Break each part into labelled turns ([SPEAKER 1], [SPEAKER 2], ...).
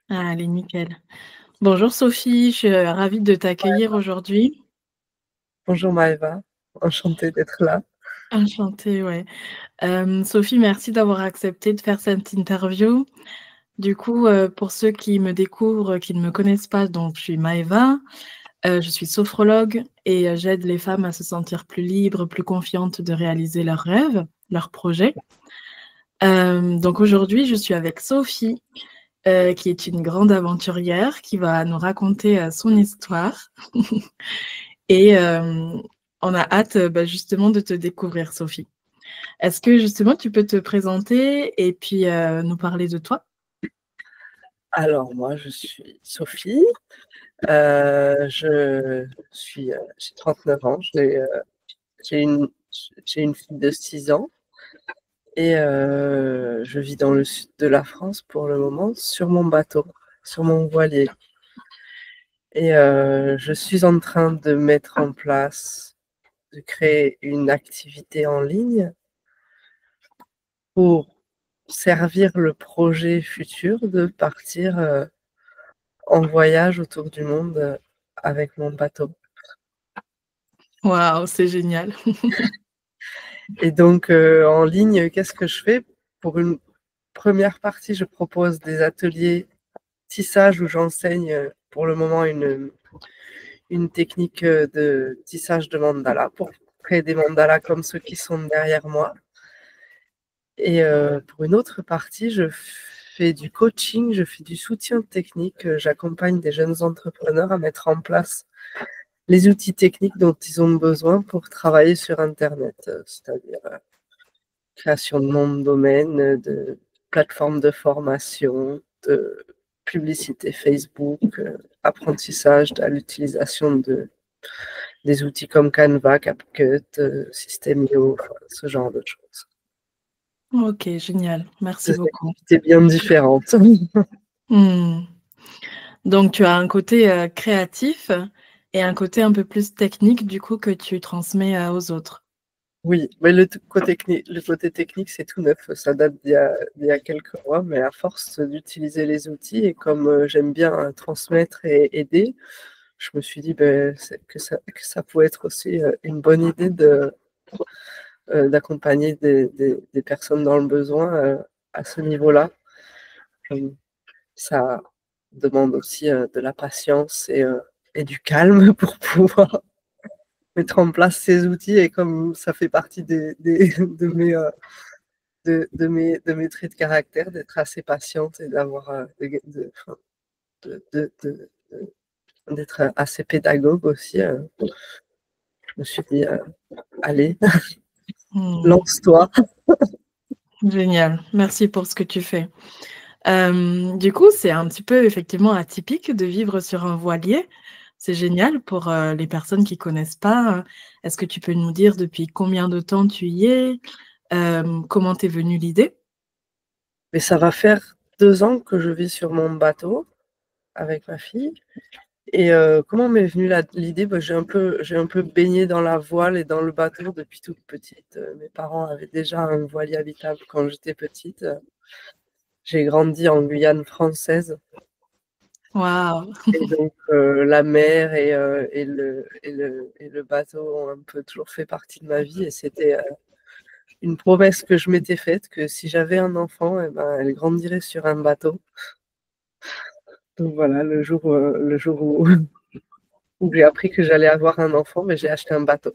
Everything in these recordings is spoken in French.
[SPEAKER 1] Allez, nickel. Bonjour Sophie, je suis ravie de t'accueillir aujourd'hui.
[SPEAKER 2] Bonjour Maëva, enchantée d'être là.
[SPEAKER 1] Enchantée, ouais. Sophie, merci d'avoir accepté de faire cette interview. Du coup, pour ceux qui me découvrent, qui ne me connaissent pas, donc je suis Maëva, je suis sophrologue et j'aide les femmes à se sentir plus libres, plus confiantes de réaliser leurs rêves, leurs projets. Donc aujourd'hui, je suis avec Sophie, qui est une grande aventurière, qui va nous raconter son histoire. Et on a hâte justement de te découvrir, Sophie. Est-ce que justement tu peux te présenter et puis nous parler de toi?
[SPEAKER 2] Alors moi, je suis Sophie, j'ai 39 ans, j'ai une, j'ai une fille de 6 ans et je vis dans le sud de la France pour le moment sur mon bateau, sur mon voilier. Et je suis en train de mettre en place, de créer une activité en ligne pour servir le projet futur de partir en voyage autour du monde avec mon bateau.
[SPEAKER 1] Waouh, c'est génial.
[SPEAKER 2] Et donc, en ligne, qu'est-ce que je fais? Pour une première partie, je propose des ateliers tissage où j'enseigne pour le moment une technique de tissage de mandala pour créer des mandalas comme ceux qui sont derrière moi. Et pour une autre partie, je fais du coaching, je fais du soutien technique, j'accompagne des jeunes entrepreneurs à mettre en place les outils techniques dont ils ont besoin pour travailler sur Internet, c'est-à-dire création de nom de domaine, de plateforme de formation, de publicité Facebook, apprentissage à l'utilisation des outils comme Canva, CapCut, System.io, enfin, ce genre de choses.
[SPEAKER 1] Ok, génial. Merci
[SPEAKER 2] Des
[SPEAKER 1] beaucoup.
[SPEAKER 2] activités bien différentes.
[SPEAKER 1] Hmm. Donc tu as un côté créatif et un côté un peu plus technique du coup que tu transmets aux autres.
[SPEAKER 2] Oui, mais le côté technique, c'est tout neuf. Ça date d'il y a quelques mois, mais à force d'utiliser les outils et comme j'aime bien transmettre et aider, je me suis dit ben, que ça pouvait être aussi une bonne idée d'accompagner des personnes dans le besoin à ce niveau-là. Ça demande aussi de la patience et du calme pour pouvoir mettre en place ces outils. Et comme ça fait partie de mes traits de caractère, d'être assez patiente et d'avoir d'être assez pédagogue aussi, je me suis dit, allez,
[SPEAKER 1] Hmm.
[SPEAKER 2] lance-toi.
[SPEAKER 1] Génial. Merci pour ce que tu fais. Du coup, c'est un petit peu effectivement atypique de vivre sur un voilier. C'est génial pour les personnes qui connaissent pas. Est-ce que tu peux nous dire depuis combien de temps tu y es? Comment t'es venue l'idée?
[SPEAKER 2] Mais ça va faire 2 ans que je vis sur mon bateau avec ma fille. Et comment m'est venue l'idée? Bah, j'ai un peu baigné dans la voile et dans le bateau depuis toute petite. Mes parents avaient déjà un voilier habitable quand j'étais petite. J'ai grandi en Guyane française.
[SPEAKER 1] Waouh!
[SPEAKER 2] Et donc, la mer et le bateau ont un peu toujours fait partie de ma vie. Et c'était une promesse que je m'étais faite, que si j'avais un enfant, eh ben, elle grandirait sur un bateau. Donc voilà, le jour où j'ai appris que j'allais avoir un enfant, mais j'ai acheté un bateau.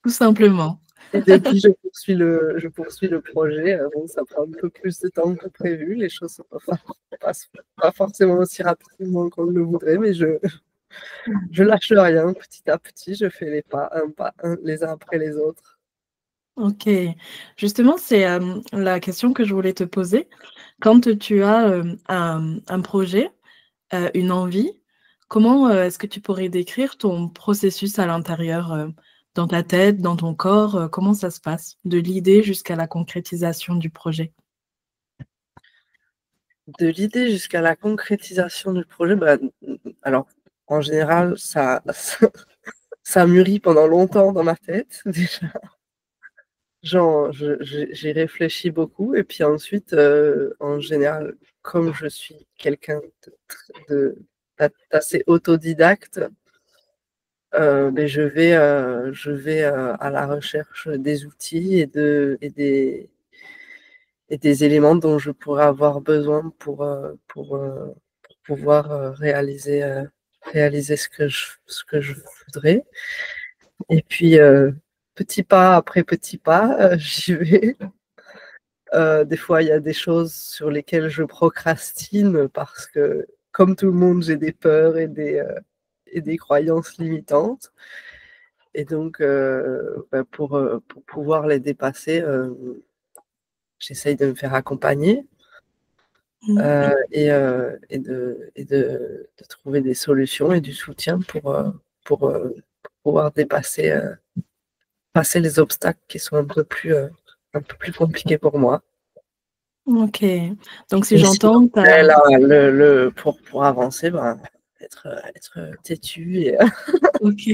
[SPEAKER 1] Tout simplement.
[SPEAKER 2] Et depuis, je poursuis le projet. Bon, ça prend un peu plus de temps que prévu. Les choses ne passent pas forcément aussi rapidement qu'on le voudrait, mais je lâche rien. Petit à petit, je fais les pas, les uns après les autres.
[SPEAKER 1] Ok. Justement, c'est la question que je voulais te poser. Quand tu as un projet, une envie, comment est-ce que tu pourrais décrire ton processus à l'intérieur, dans ta tête, dans ton corps, comment ça se passe, de l'idée jusqu'à la concrétisation du projet?
[SPEAKER 2] De l'idée jusqu'à la concrétisation du projet, bah, alors, en général, ça mûrit pendant longtemps dans ma tête, déjà. J'y réfléchis beaucoup et puis ensuite, en général, comme je suis quelqu'un d'assez autodidacte, ben je vais à la recherche des outils et des éléments dont je pourrais avoir besoin pour pouvoir réaliser ce que je voudrais. Et puis, petit pas après petit pas, j'y vais. Des fois, il y a des choses sur lesquelles je procrastine parce que, comme tout le monde, j'ai des peurs et des croyances limitantes. Et donc, bah, pour pouvoir les dépasser, j'essaye de me faire accompagner et de trouver des solutions et du soutien pour pouvoir passer les obstacles qui sont un peu plus compliqués pour moi.
[SPEAKER 1] OK. Donc si
[SPEAKER 2] Et sinon,
[SPEAKER 1] j'entends, tu as
[SPEAKER 2] là, pour avancer, ben, être têtu et
[SPEAKER 1] OK.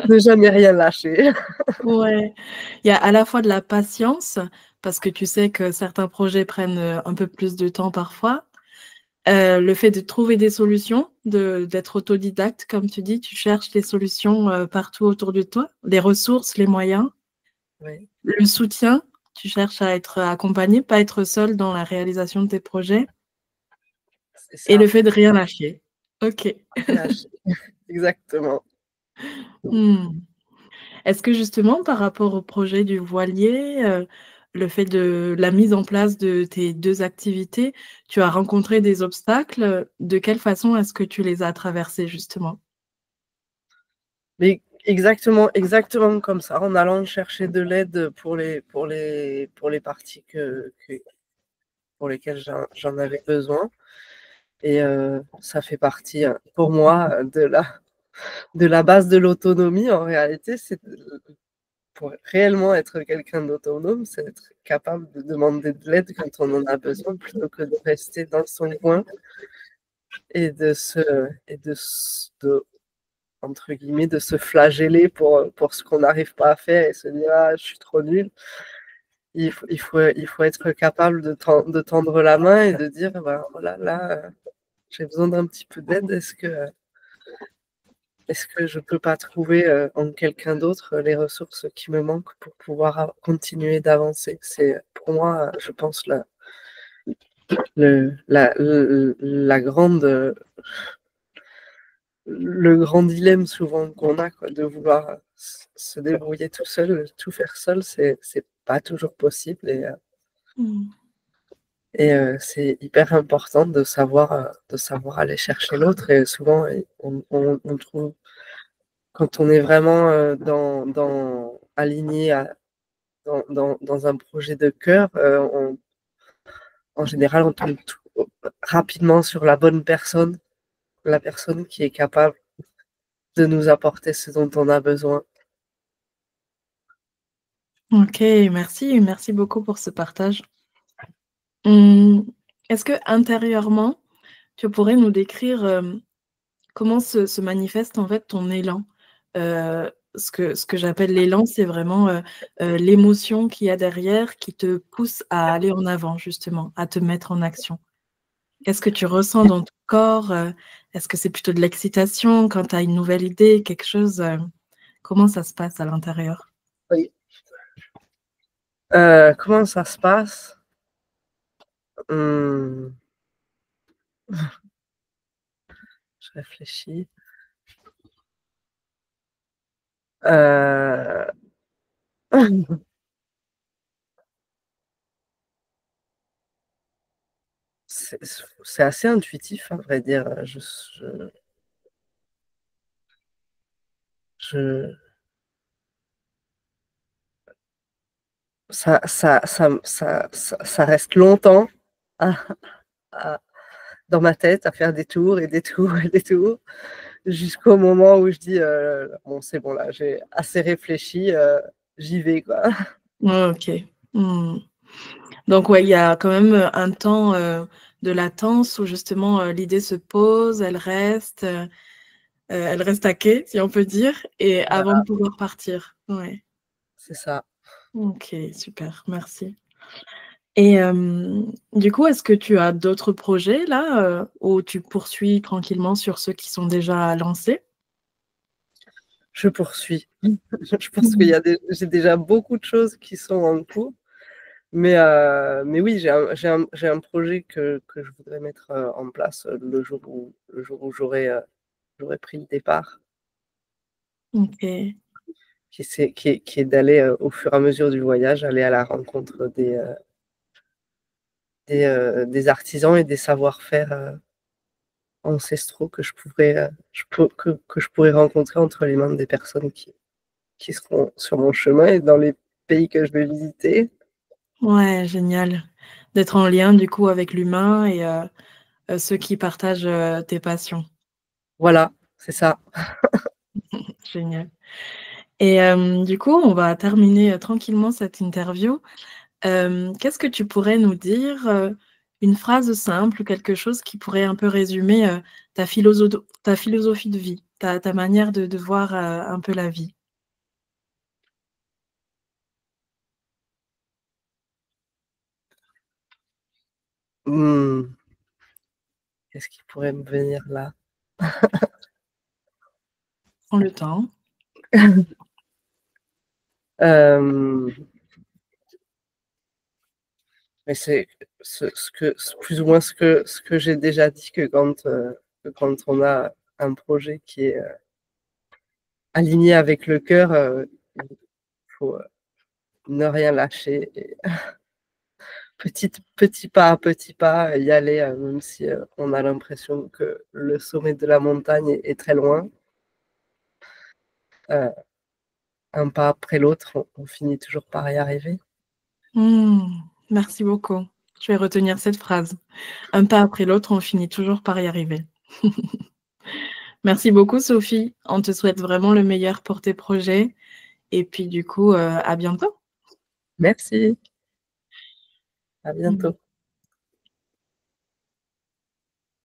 [SPEAKER 2] ne jamais rien lâcher.
[SPEAKER 1] Ouais. Il y a à la fois de la patience, parce que tu sais que certains projets prennent, un peu plus de temps parfois. Le fait de trouver des solutions, d'être autodidacte comme tu dis, tu cherches les solutions, partout autour de toi, les ressources, les moyens.
[SPEAKER 2] Oui,
[SPEAKER 1] Le soutien, tu cherches à être accompagné, pas être seul dans la réalisation de tes projets
[SPEAKER 2] c'est
[SPEAKER 1] et
[SPEAKER 2] ça,
[SPEAKER 1] le fait de rien lâcher. OK.
[SPEAKER 2] lâcher. Exactement.
[SPEAKER 1] Mmh. Est-ce que justement par rapport au projet du voilier, le fait de la mise en place de tes 2 activités, tu as rencontré des obstacles? De quelle façon est-ce que tu les as traversés justement?
[SPEAKER 2] Mais exactement comme ça, en allant chercher de l'aide pour les parties pour lesquelles j'en avais besoin. Et ça fait partie, pour moi, de la base de l'autonomie. En réalité, c'est pour réellement être quelqu'un d'autonome, c'est être capable de demander de l'aide quand on en a besoin, plutôt que de rester dans son coin et de entre guillemets, de se flageller pour ce qu'on n'arrive pas à faire et se dire ah, je suis trop nul. Il faut être capable de tendre la main et de dire ben, voilà, là, j'ai besoin d'un petit peu d'aide. Est-ce que je peux pas trouver en quelqu'un d'autre les ressources qui me manquent pour pouvoir continuer d'avancer? C'est pour moi, je pense, la grande, le grand dilemme souvent qu'on a, quoi, de vouloir se débrouiller tout seul, tout faire seul, c'est pas toujours possible
[SPEAKER 1] Mmh.
[SPEAKER 2] et c'est hyper important de savoir aller chercher l'autre et souvent on trouve quand on est vraiment aligné dans un projet de cœur, en général on tombe rapidement sur la bonne personne, la personne qui est capable de nous apporter ce dont on a besoin.
[SPEAKER 1] OK, merci beaucoup pour ce partage. Mmh, est-ce que intérieurement, tu pourrais nous décrire, comment se manifeste en fait ton élan? Ce que j'appelle l'élan, c'est vraiment, l'émotion qu'il y a derrière qui te pousse à aller en avant justement, à te mettre en action. Qu'est-ce que tu ressens dans ton corps? Est-ce que c'est plutôt de l'excitation quand tu as une nouvelle idée, quelque chose, comment ça se passe à l'intérieur?
[SPEAKER 2] Oui. Comment ça se passe? Mmh, je réfléchis. Heu, c'est c'est assez intuitif à vrai dire, je ça reste longtemps à à dans ma tête à faire des tours et des tours et des tours, jusqu'au moment où je dis: «Bon, c'est bon là, j'ai assez réfléchi, j'y vais quoi».
[SPEAKER 1] OK. Mmh. Donc ouais, il y a quand même, un temps, de latence où justement, l'idée se pose, elle reste à quai, si on peut dire et avant
[SPEAKER 2] Voilà,
[SPEAKER 1] de pouvoir partir. Ouais.
[SPEAKER 2] c'est ça.
[SPEAKER 1] OK, super, merci. Et du coup, est-ce que tu as d'autres projets là, ou tu poursuis tranquillement sur ceux qui sont déjà lancés?
[SPEAKER 2] Je poursuis. Je pense qu'il
[SPEAKER 1] Mmh.
[SPEAKER 2] y a j'ai déjà beaucoup de choses qui sont en cours, mais oui, j'ai un projet que je voudrais mettre en place le jour où j'aurai pris le départ,
[SPEAKER 1] OK.
[SPEAKER 2] qui est d'aller au fur et à mesure du voyage, aller à la rencontre des artisans et des savoir-faire ancestraux que que je pourrais rencontrer entre les mains des personnes qui seront sur mon chemin et dans les pays que je vais visiter.
[SPEAKER 1] Ouais, génial. D'être en lien du coup avec l'humain et ceux qui partagent, tes passions.
[SPEAKER 2] Voilà, c'est ça.
[SPEAKER 1] Génial. Et du coup, on va terminer, tranquillement cette interview. Qu'est-ce que tu pourrais nous dire, une phrase simple ou quelque chose qui pourrait un peu résumer, ta philosophie de vie, ta manière de voir, un peu la vie?
[SPEAKER 2] Mmh, qu'est-ce qui pourrait me venir là?
[SPEAKER 1] Prends le temps.
[SPEAKER 2] Hem, mais c'est plus ou moins ce que j'ai déjà dit, que quand on a un projet qui est aligné avec le cœur, il faut ne rien lâcher et petit pas, y aller, même si on a l'impression que le sommet de la montagne est très loin. Heu, un pas après l'autre, on finit toujours par y arriver.
[SPEAKER 1] Mmh, merci beaucoup. Je vais retenir cette phrase. Un pas après l'autre, on finit toujours par y arriver. Merci beaucoup Sophie. On te souhaite vraiment le meilleur pour tes projets et puis du coup, à bientôt.
[SPEAKER 2] Merci, à
[SPEAKER 1] Mmh.
[SPEAKER 2] bientôt.